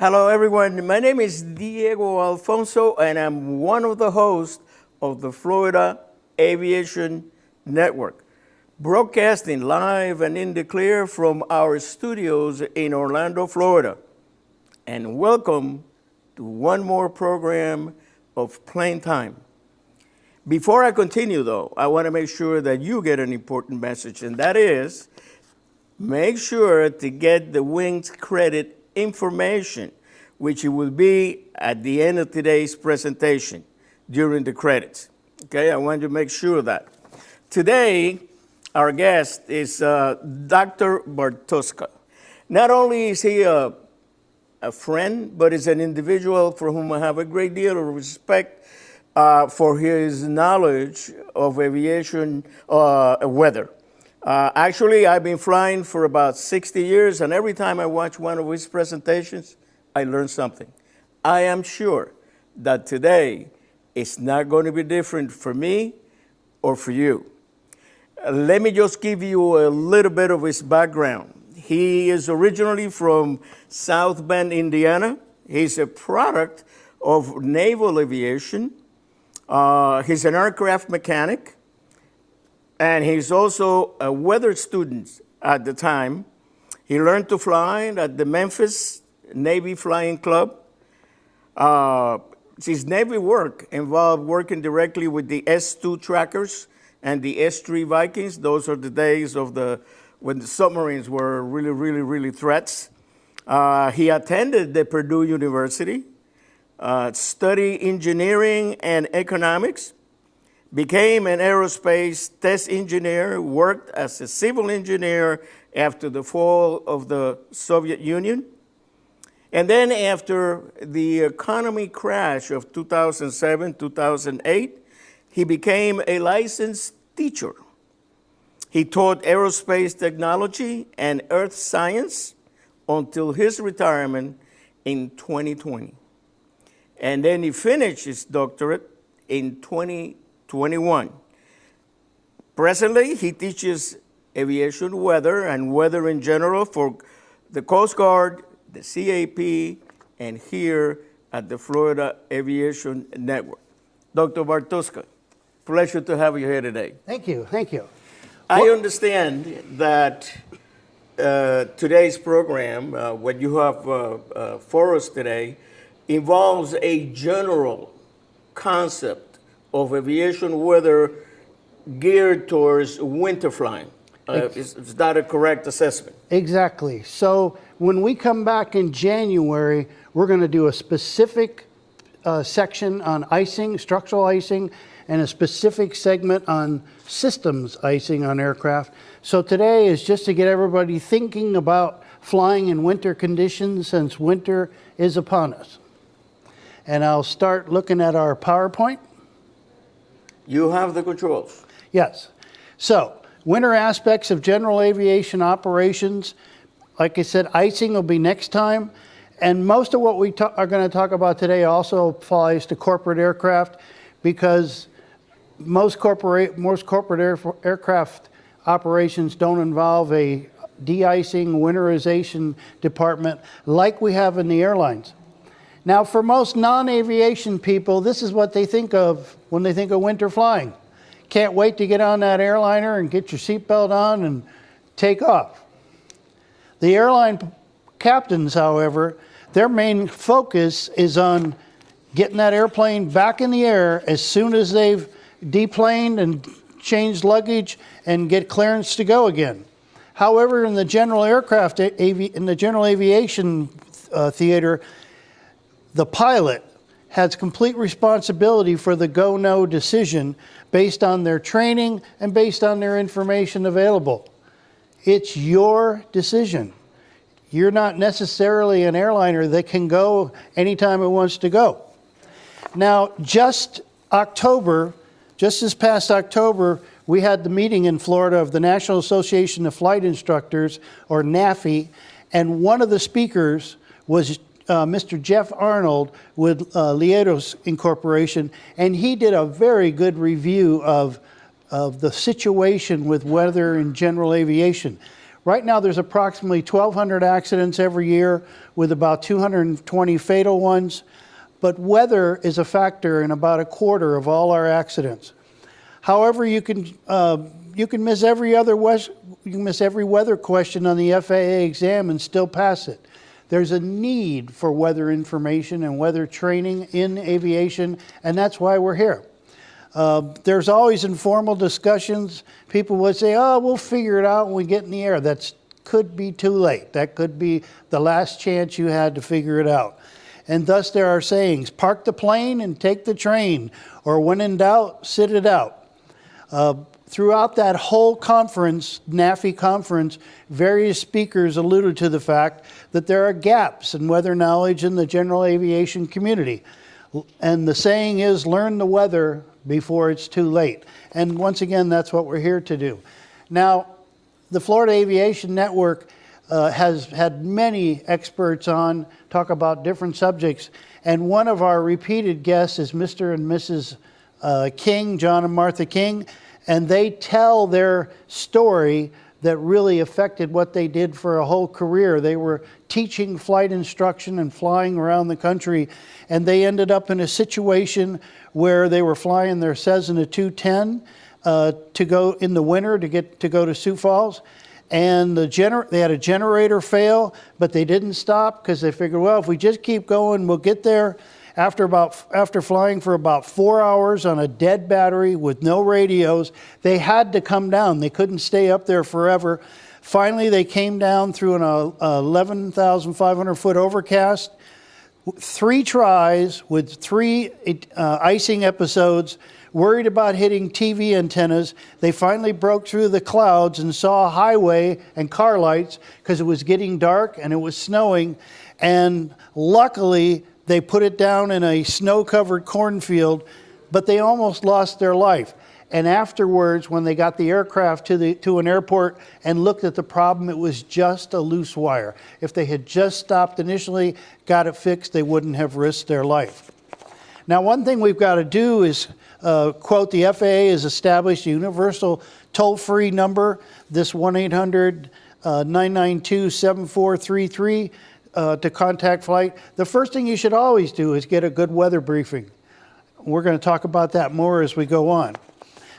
Hello, everyone. My name is Diego Alfonso, and I'm one of the hosts of the Florida Aviation Network, broadcasting live and in the clear from our studios in Orlando, Florida. And welcome to one more program of Plane Time. Before I continue, though, I want to make sure that you get an important message, and that is, make sure to get the Wings credit information, which it will be at the end of today's presentation during the credits. Okay, I want to make sure of that. Today, our guest is Dr. Bartuska. Not only is he a friend, but is an individual for whom I have a great deal of respect for his knowledge of aviation weather. Actually, I've been flying for about 60 years, and every time I watch one of his presentations, I learn something. I am sure that today is not going to be different for me or for you. Let me just give you a little bit of his background. He is originally from South Bend, Indiana. He's a product of naval aviation. He's an aircraft mechanic. And he's also a weather student at the time. He learned to fly at the Memphis Navy Flying Club. His Navy work involved working directly with the S-2 trackers and the S-3 Vikings. Those are the days of when the submarines were really threats. He attended the Purdue University, studied engineering and economics, became an aerospace test engineer, worked as a civil engineer after the fall of the Soviet Union. And then after the economy crash of 2007, 2008, he became a licensed teacher. He taught aerospace technology and earth science until his retirement in 2020. And then he finished his doctorate in 2021. Presently, he teaches aviation weather and weather in general for the Coast Guard, the CAP, and here at the Florida Aviation Network. Dr. Bartuska, pleasure to have you here today. Thank you, thank you. I understand that today's program, what you have for us today, involves a general concept of aviation weather geared towards winter flying. Is that a correct assessment? Exactly. So when we come back in January, we're going to do a specific section on icing, structural icing, and a specific segment on systems icing on aircraft. So today is just to get everybody thinking about flying in winter conditions since winter is upon us. And I'll start looking at our PowerPoint. You have the controls. Yes. So, winter aspects of general aviation operations. Like I said, icing will be next time. And most of what we are going to talk about today also applies to corporate aircraft because most corporate aircraft operations don't involve a de-icing, winterization department like we have in the airlines. Now, for most non-aviation people, this is what they think of when they think of winter flying. Can't wait to get on that airliner and get your seatbelt on and take off. The airline captains, however, their main focus is on getting that airplane back in the air as soon as they've deplaned and changed luggage and get clearance to go again. However, in the general aviation theater, the pilot has complete responsibility for the go-no decision based on their training and based on their information available. It's your decision. You're not necessarily an airliner that can go anytime it wants to go. Now, just this past October, we had the meeting in Florida of the National Association of Flight Instructors, or NAFI, and one of the speakers was Mr. Jeff Arnold with Lietos Incorporation, and he did a very good review of the situation with weather in general aviation. Right now, there's approximately 1,200 accidents every year with about 220 fatal ones, but weather is a factor in about a quarter of all our accidents. However, you can miss every weather question on the FAA exam and still pass it. There's a need for weather information and weather training in aviation, and that's why we're here. There's always informal discussions. People would say, oh, we'll figure it out when we get in the air. That could be too late. That could be the last chance you had to figure it out. And thus there are sayings, park the plane and take the train, or when in doubt, sit it out. Throughout that whole conference, NAFI conference, various speakers alluded to the fact that there are gaps in weather knowledge in the general aviation community. And the saying is, learn the weather before it's too late. And once again, that's what we're here to do. Now, the Florida Aviation Network has had many experts on, talk about different subjects. And one of our repeated guests is Mr. and Mrs. King, John and Martha King. And they tell their story that really affected what they did for a whole career. They were teaching flight instruction and flying around the country, and they ended up in a situation where they were flying their Cessna 210 to go in the winter to go to Sioux Falls. And they had a generator fail, but they didn't stop because they figured, well, if we just keep going, we'll get there. After flying for about 4 hours on a dead battery with no radios, they had to come down. They couldn't stay up there forever. Finally, they came down through an 11,500 foot overcast. 3 tries with 3 icing episodes, worried about hitting TV antennas. They finally broke through the clouds and saw a highway and car lights because it was getting dark and it was snowing. And luckily, they put it down in a snow-covered cornfield, but they almost lost their life. And afterwards, when they got the aircraft to an airport and looked at the problem, it was just a loose wire. If they had just stopped initially, got it fixed, they wouldn't have risked their life. Now, one thing we've got to do is, quote, the FAA has established a universal toll-free number, this 1-800-992-7433, to contact flight. The first thing you should always do is get a good weather briefing. We're going to talk about that more as we go on.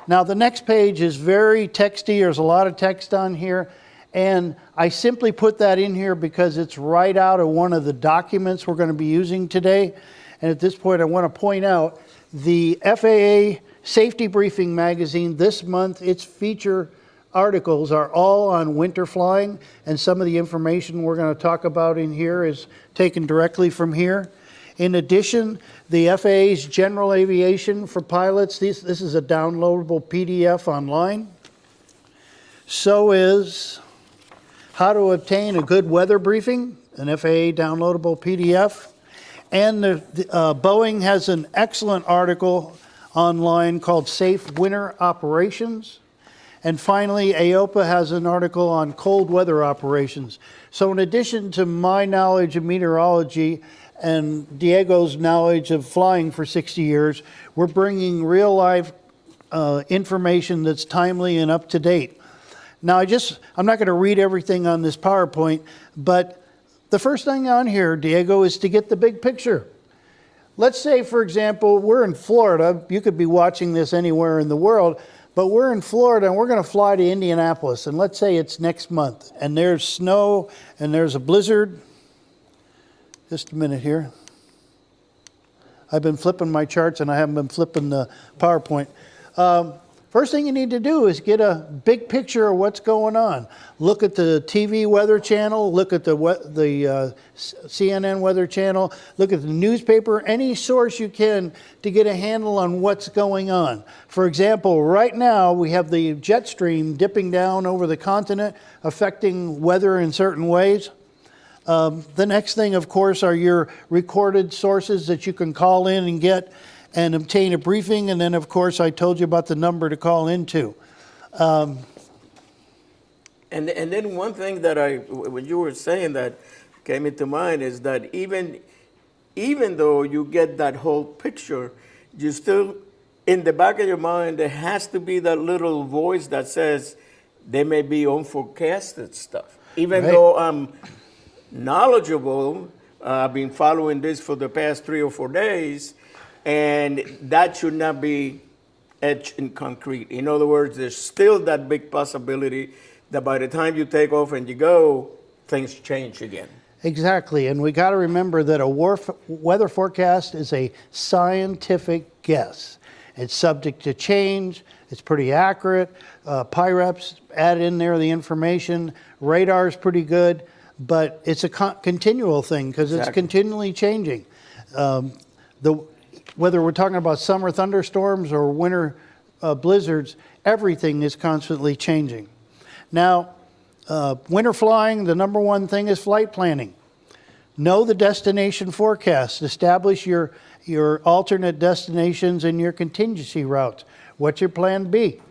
Now, the next page is very texty. There's a lot of text on here. And I simply put that in here because it's right out of one of the documents we're going to be using today. And at this point, I want to point out the FAA Safety Briefing magazine this month, its feature articles are all on winter flying, and some of the information we're going to talk about in here is taken directly from here. In addition, the FAA's General Aviation for Pilots, this is a downloadable PDF online. So is How to Obtain a Good Weather Briefing, an FAA downloadable PDF. And Boeing has an excellent article online called Safe Winter Operations. And finally, AOPA has an article on cold weather operations. So in addition to my knowledge of meteorology and Diego's knowledge of flying for 60 years, we're bringing real life information that's timely and up to date. Now, I'm not going to read everything on this PowerPoint, but the first thing on here, Diego, is to get the big picture. Let's say, for example, we're in Florida. You could be watching this anywhere in the world. But we're in Florida and we're going to fly to Indianapolis, and let's say it's next month, and there's snow and there's a blizzard. Just a minute here. I've been flipping my charts and I haven't been flipping the PowerPoint. First thing you need to do is get a big picture of what's going on. Look at the TV weather channel, look at the CNN weather channel, look at the newspaper, any source you can to get a handle on what's going on. For example, right now we have the jet stream dipping down over the continent, affecting weather in certain ways. The next thing, of course, are your recorded sources that you can call in and get and obtain a briefing. And then, of course, I told you about the number to call into. And then one thing that when you were saying that came into mind is that even though you get that whole picture, you still, in the back of your mind, there has to be that little voice that says, there may be unforecasted stuff. Even Right. though I'm knowledgeable, I've been following this for the past 3 or 4 days, and that should not be etched in concrete. In other words, there's still that big possibility that by the time you take off and you go, things change again. Exactly, and we got to remember that a weather forecast is a scientific guess. It's subject to change. It's pretty accurate. PIREPs add in there the information. Radar's pretty good, but it's a continual thing because it's Exactly. continually changing. Whether we're talking about summer thunderstorms or winter blizzards, everything is constantly changing. Now, winter flying, the number one thing is flight planning. Know the destination forecast. Establish your alternate destinations and your contingency routes. What's your plan B?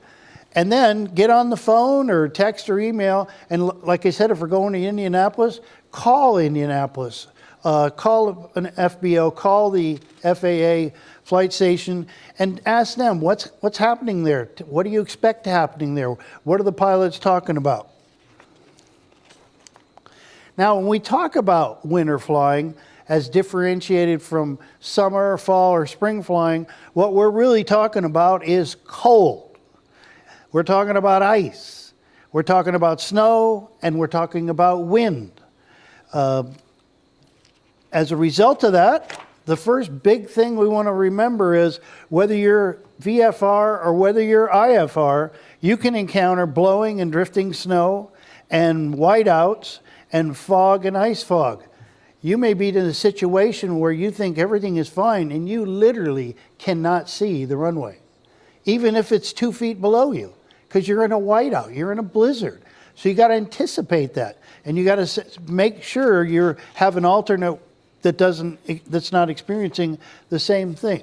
And then get on the phone or text or email. And like I said, if we're going to Indianapolis, call Indianapolis. Call an FBO, call the FAA flight station, and ask them what's happening there. What do you expect happening there? What are the pilots talking about? Now, when we talk about winter flying as differentiated from summer, fall, or spring flying, what we're really talking about is cold. We're talking about ice. We're talking about snow, and we're talking about wind. As a result of that, the first big thing we want to remember is whether you're VFR or whether you're IFR, you can encounter blowing and drifting snow and whiteouts and fog and ice fog. You may be in a situation where you think everything is fine and you literally cannot see the runway, even if it's 2 feet below you, because you're in a whiteout, you're in a blizzard. So you got to anticipate that, and you got to make sure you have an alternate that's not experiencing the same thing.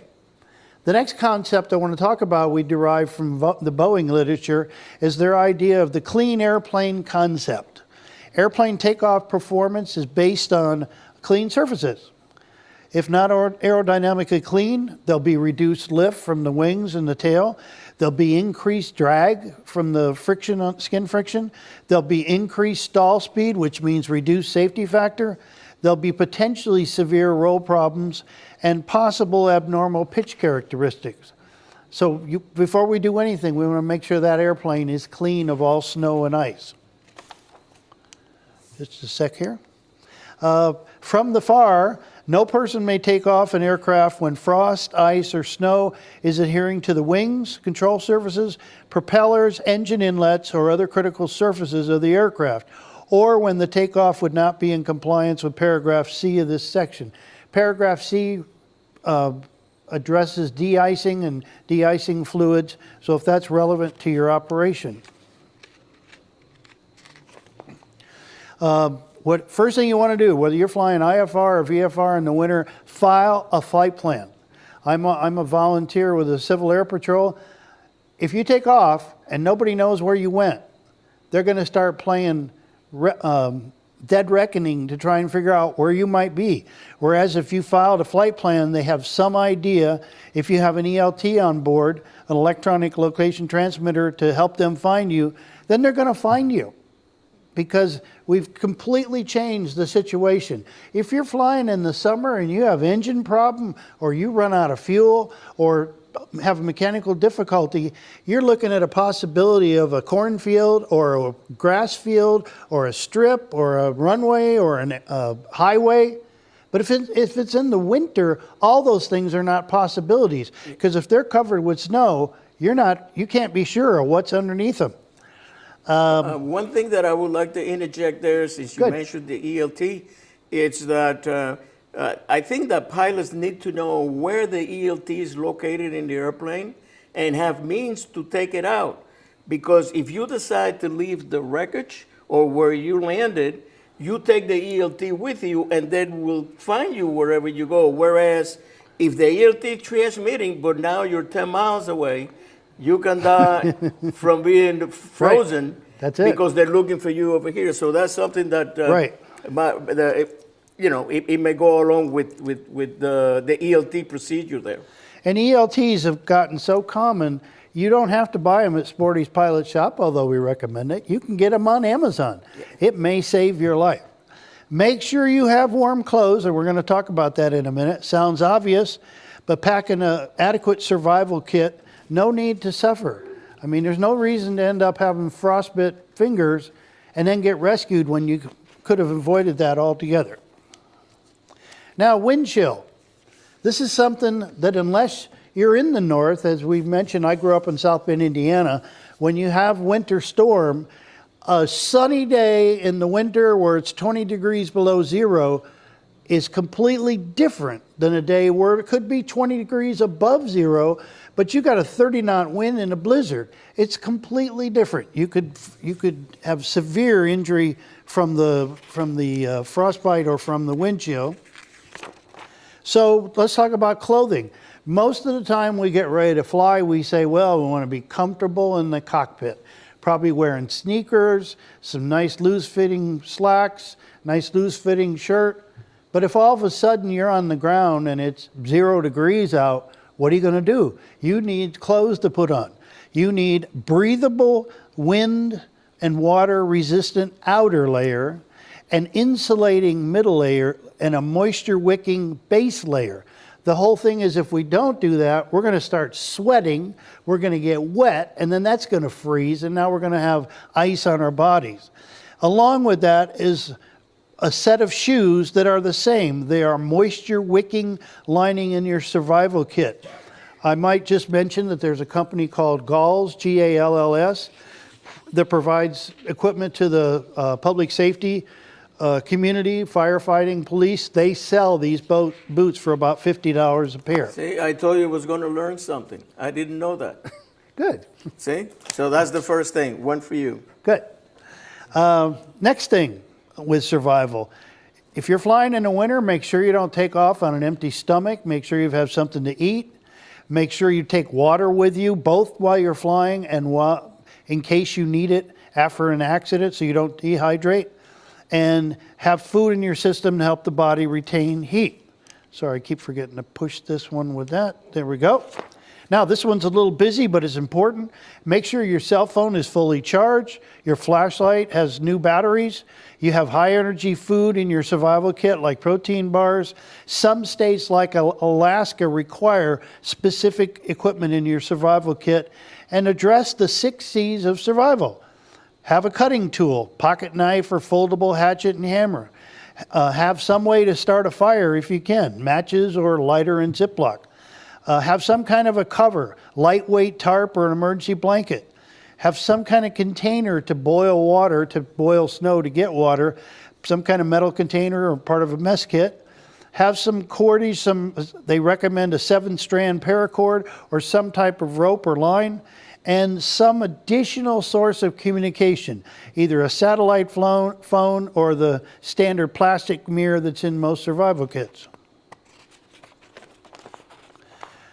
The next concept I want to talk about, we derive from the Boeing literature, is their idea of the clean airplane concept. Airplane takeoff performance is based on clean surfaces. If not aerodynamically clean, there'll be reduced lift from the wings and the tail. There'll be increased drag from the friction, skin friction. There'll be increased stall speed, which means reduced safety factor. There'll be potentially severe roll problems and possible abnormal pitch characteristics. So before we do anything, we want to make sure that airplane is clean of all snow and ice. Just a sec here. From the FAR, no person may take off an aircraft when frost, ice, or snow is adhering to the wings, control surfaces, propellers, engine inlets, or other critical surfaces of the aircraft, or when the takeoff would not be in compliance with paragraph C of this section. Paragraph C addresses de-icing and de-icing fluids, so if that's relevant to your operation. First thing you want to do, whether you're flying IFR or VFR in the winter, file a flight plan. I'm a volunteer with the Civil Air Patrol. If you take off and nobody knows where you went, they're going to start playing dead reckoning to try and figure out where you might be. Whereas if you filed a flight plan, they have some idea. If you have an ELT on board, an electronic location transmitter to help them find you, then they're going to find you, because we've completely changed the situation. If you're flying in the summer and you have engine problem, or you run out of fuel, or have a mechanical difficulty, you're looking at a possibility of a cornfield or a grass field or a strip or a runway or a highway. But if it's in the winter, all those things are not possibilities, because if they're covered with snow, you can't be sure of what's underneath them. One thing that I would like to interject there, since you Good. mentioned the ELT, it's that I think that pilots need to know where the ELT is located in the airplane and have means to take it out. Because if you decide to leave the wreckage or where you landed, you take the ELT with you and then will find you wherever you go. Whereas if the ELT is transmitting, but now you're 10 miles away, you can die from being frozen. Right. That's it. Because they're looking for you over here. So that's something that Right. it may go along with the ELT procedure there. And ELTs have gotten so common, You don't have to buy them at Sporty's Pilot Shop, although we recommend it. You can get them on Amazon. It may save your life. Make sure you have warm clothes, and we're going to talk about that in a minute. Sounds obvious, but packing an adequate survival kit, no need to suffer. I mean, there's no reason to end up having frostbite fingers and then get rescued when you could have avoided that altogether. Now, wind chill. This is something that unless you're in the north, as we've mentioned, I grew up in South Bend, Indiana, when you have winter storm, a sunny day in the winter where it's 20 degrees below zero is completely different than a day where it could be 20 degrees above zero, but you got a 30-knot wind in a blizzard. It's completely different. You could have severe injury from the frostbite or from the wind chill. So let's talk about clothing. Most of the time we get ready to fly, we say, well, we want to be comfortable in the cockpit. Probably wearing sneakers, some nice loose-fitting slacks, nice loose-fitting shirt. But if all of a sudden you're on the ground and it's 0 degrees out, what are you going to do? You need clothes to put on. You need breathable, wind and water-resistant outer layer, an insulating middle layer, and a moisture-wicking base layer. The whole thing is if we don't do that, we're going to start sweating, we're going to get wet, and then that's going to freeze, and now we're going to have ice on our bodies. Along with that is a set of shoes that are the same. They are moisture-wicking lining in your survival kit. I might just mention that there's a company called Galls, Galls, that provides equipment to the public safety community, firefighting, police. They sell these boots for about $50 a pair. See, I told you I was going to learn something. I didn't know that. Good. See? So that's the first thing. One for you. Good. Next thing with survival. If you're flying in the winter, make sure you don't take off on an empty stomach. Make sure you have something to eat. Make sure you take water with you, both while you're flying and in case you need it after an accident so you don't dehydrate. And have food in your system to help the body retain heat. Sorry, I keep forgetting to push this one with that. There we go. Now, this one's a little busy, but it's important. Make sure your cell phone is fully charged. Your flashlight has new batteries. You have high-energy food in your survival kit, like protein bars. Some states, like Alaska, require specific equipment in your survival kit and address the 6 C's of survival. Have a cutting tool, pocket knife or foldable hatchet and hammer. Have some way to start a fire if you can, matches or lighter and Ziploc. Have some kind of a cover, lightweight tarp or an emergency blanket. Have some kind of container to boil water, to boil snow to get water, some kind of metal container or part of a mess kit. Have some cordage, they recommend a 7-strand paracord or some type of rope or line. And some additional source of communication, either a satellite phone or the standard plastic mirror that's in most survival kits.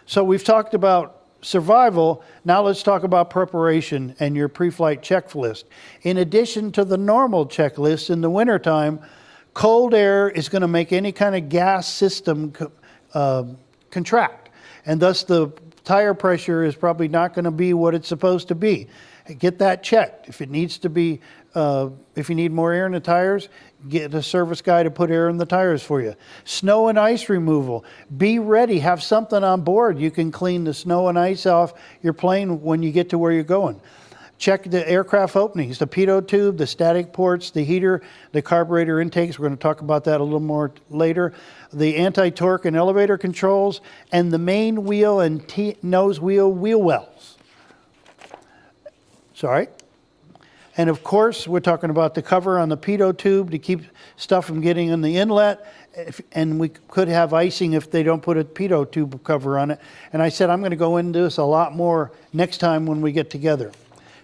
So we've talked about survival. Now let's talk about preparation and your pre-flight checklist. In addition to the normal checklist in the wintertime, cold air is going to make any kind of gas system contract, and thus the tire pressure is probably not going to be what it's supposed to be. Get that checked. If it needs to be, if you need more air in the tires, get a service guy to put air in the tires for you. Snow and ice removal. Be ready. Have something on board. You can clean the snow and ice off your plane when you get to where you're going. Check the aircraft openings, the pitot tube, the static ports, the heater, the carburetor intakes. We're going to talk about that a little more later. The anti-torque and elevator controls, and the main wheel and nose wheel wells. Sorry. And of course, we're talking about the cover on the pitot tube to keep stuff from getting in the inlet. And we could have icing if they don't put a pitot tube cover on it. And I said I'm going to go into this a lot more next time when we get together.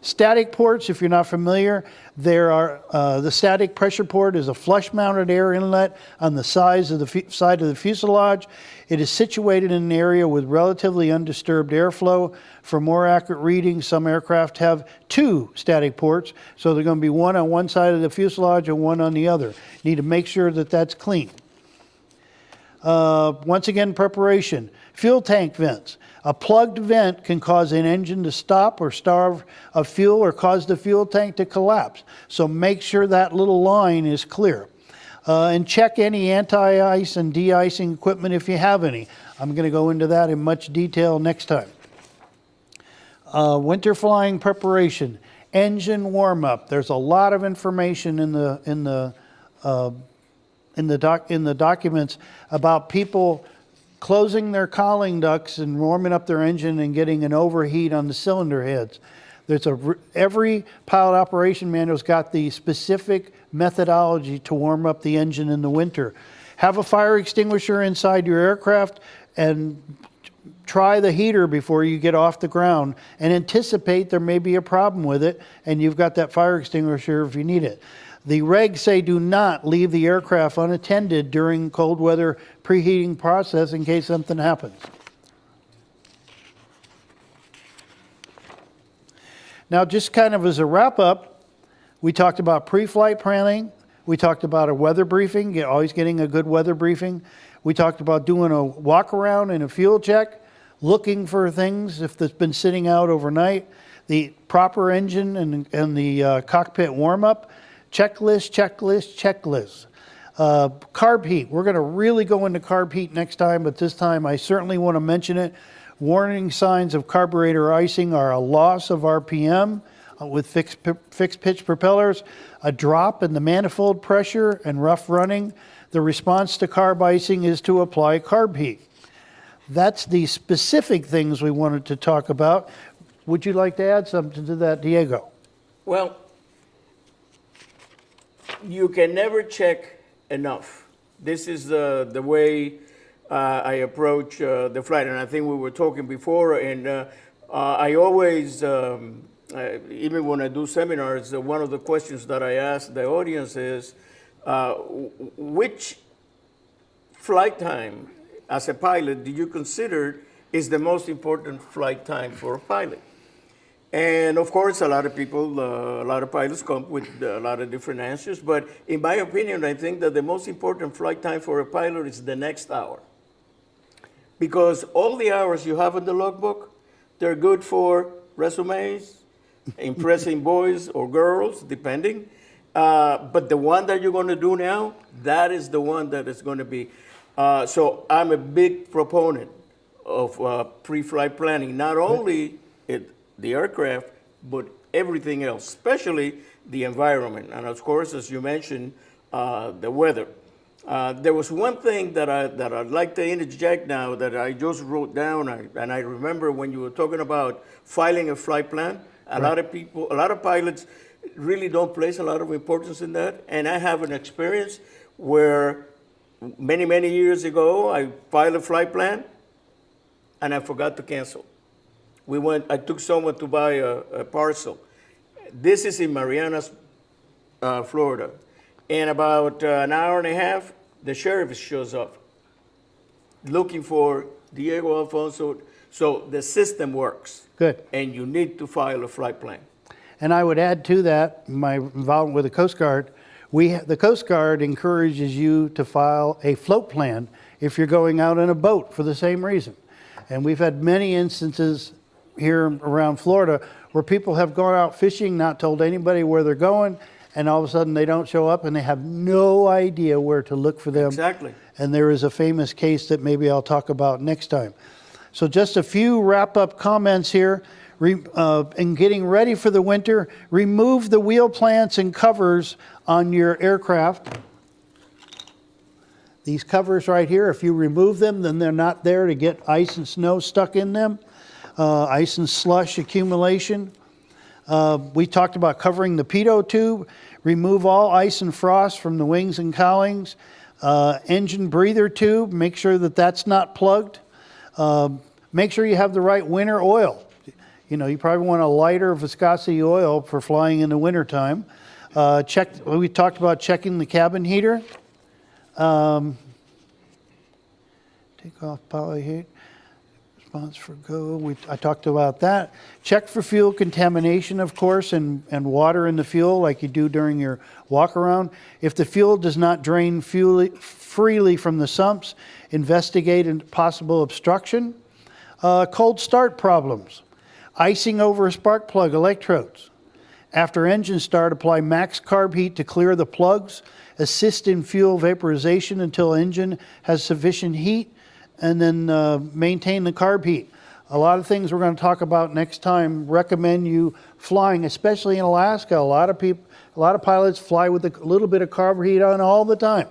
Static ports, if you're not familiar, there are the static pressure port is a flush-mounted air inlet on the side of the fuselage. It is situated in an area with relatively undisturbed airflow. For more accurate readings, some aircraft have 2 static ports, so they're going to be one on one side of the fuselage and one on the other. You need to make sure that that's clean. Once again, preparation. Fuel tank vents. A plugged vent can cause an engine to stop or starve of fuel or cause the fuel tank to collapse. So make sure that little line is clear. And check any anti-ice and de-icing equipment if you have any. I'm going to go into that in much detail next time. Winter flying preparation. Engine warm-up. There's a lot of information in the documents about people closing their cooling ducts and warming up their engine and getting an overheat on the cylinder heads. Every pilot operation manual's got the specific methodology to warm up the engine in the winter. Have a fire extinguisher inside your aircraft and try the heater before you get off the ground and anticipate there may be a problem with it, and you've got that fire extinguisher if you need it. The regs say do not leave the aircraft unattended during cold weather preheating process in case something happens. Now, just kind of as a wrap up, we talked about pre-flight planning. We talked about a weather briefing, always getting a good weather briefing. We talked about doing a walk around and a fuel check, looking for things if it's been sitting out overnight, the proper engine and the cockpit warm up. Checklist. Carb heat. We're going to really go into carb heat next time, but this time I certainly want to mention it. Warning signs of carburetor icing are a loss of RPM with fixed pitch propellers, a drop in the manifold pressure, and rough running. The response to carb icing is to apply carb heat. That's the specific things we wanted to talk about. Would you like to add something to that, Diego? Well, you can never check enough. This is the way I approach the flight, and I think we were talking before, and I always, even when I do seminars, one of the questions that I ask the audience is, which flight time as a pilot do you consider is the most important flight time for a pilot? And of course, a lot of people, a lot of pilots come with a lot of different answers. But in my opinion, I think that the most important flight time for a pilot is the next hour. Because all the hours you have in the logbook, they're good for resumes, impressing boys or girls, depending. But the one that you're going to do now, that is the one that is going to be. So I'm a big proponent of pre-flight planning, not only the aircraft, but everything else, especially the environment. And of course, as you mentioned, the weather. There was one thing that I'd like to interject now that I just wrote down, and I remember when you were talking about filing a flight plan, a lot of pilots really don't place a lot of importance in that. And I have an experience where many, many years ago, I filed a flight plan and I forgot to cancel. I took someone to buy a parcel. This is in Marianas, Florida. In about an hour and a half, the sheriff shows up looking for Diego Alfonso. So the system works. Good. And you need to file a flight plan. And I would add to that, my involvement with the Coast Guard, the Coast Guard encourages you to file a float plan if you're going out in a boat for the same reason. And we've had many instances here around Florida where people have gone out fishing, not told anybody where they're going, and all of a sudden they don't show up and they have no idea where to look for them. Exactly. And there is a famous case that maybe I'll talk about next time. So just a few wrap-up comments here. In getting ready for the winter, remove the wheel plants and covers on your aircraft. These covers right here, if you remove them, then they're not there to get ice and snow stuck in them. Ice and slush accumulation. We talked about covering the pitot tube. Remove all ice and frost from the wings and cowlings. Engine breather tube, make sure that that's not plugged. Make sure you have the right winter oil. You know, you probably want a lighter viscosity oil for flying in the wintertime. We talked about checking the cabin heater. Take off poly heat. response for go. I talked about that. Check for fuel contamination, of course, and water in the fuel like you do during your walk around. If the fuel does not drain freely from the sumps, investigate a possible obstruction. Cold start problems. Icing over spark plug electrodes. After engine start, apply max carb heat to clear the plugs. Assist in fuel vaporization until engine has sufficient heat, and then maintain the carb heat. A lot of things we're going to talk about next time recommend you flying, especially in Alaska. A lot of pilots fly with a little bit of carb heat on all the time.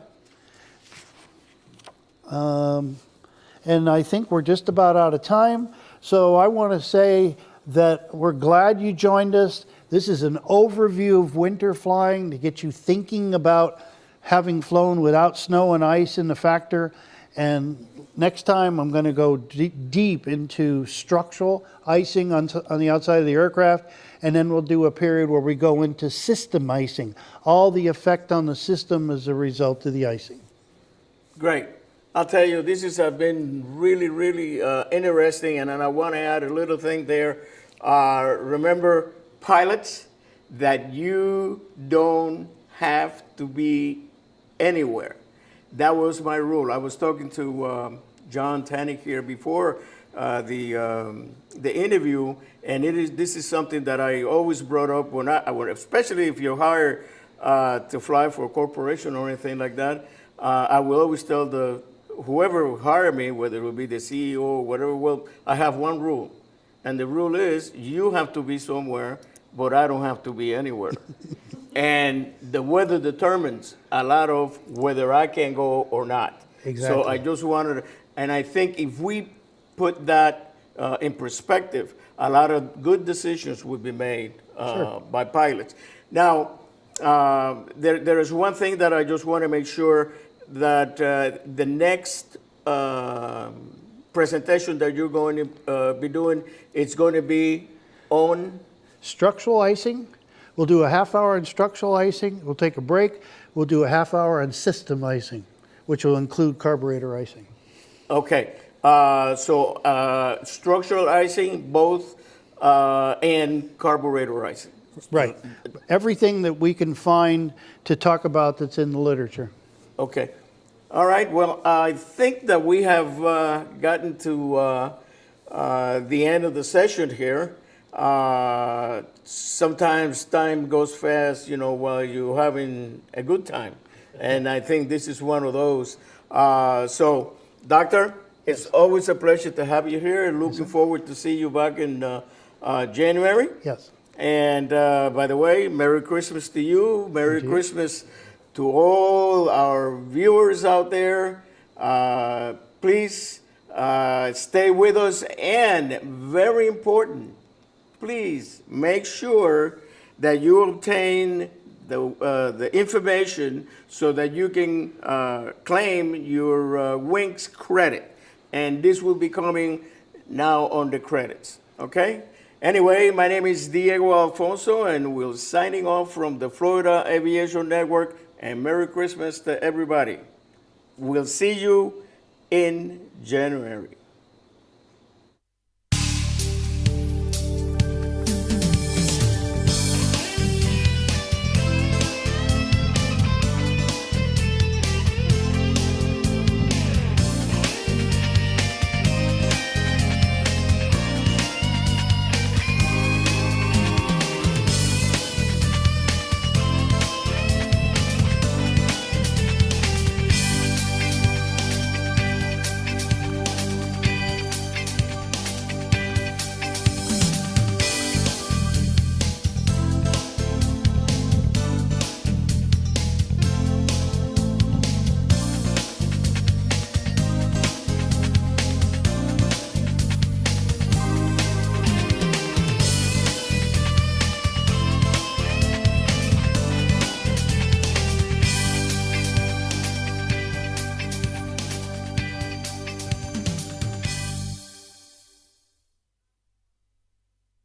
And I think we're just about out of time. So I want to say that we're glad you joined us. This is an overview of winter flying to get you thinking about having flown without snow and ice in the factor. And next time I'm going to go deep into structural icing on the outside of the aircraft. And then we'll do a period where we go into system icing, all the effect on the system as a result of the icing. Great. I'll tell you, this has been really, really interesting, and I want to add a little thing there. Remember, pilots, that you don't have to be anywhere. That was my rule. I was talking to John Tannick here before the interview, and this is something that I always brought up especially if you're hired to fly for a corporation or anything like that. I will always tell whoever will hire me, whether it will be the CEO or whatever, well, I have one rule. And the rule is you have to be somewhere, but I don't have to be anywhere. And the weather determines a lot of whether I can go or not. Exactly. So I just wanted to, and I think if we put that in perspective, a lot of good decisions will be made by pilots. Now, there is one thing that I just want to make sure that the next presentation that you're going to be doing, it's going to be on structural icing. We'll do a half hour on structural icing. We'll take a break. We'll do a half hour on system icing, which will include carburetor icing. Okay. So structural icing, both, and carburetor icing. Right. Everything that we can find to talk about that's in the literature. Okay. All right. Well, I think that we have gotten to the end of the session here. Sometimes time goes fast, while you're having a good time. And I think this is one of those. So, Doctor, it's always a pleasure to have you here. Looking forward to see you back in January. Yes. And by the way, Merry Christmas to you. Merry Christmas to all our viewers out there. Please stay with us. And very important, please make sure that you obtain the information so that you can claim your Winx credit. And this will be coming now on the credits, okay? Anyway, my name is Diego Alfonso, and we're signing off from the Florida Aviation Network, and Merry Christmas to everybody. We'll see you in January.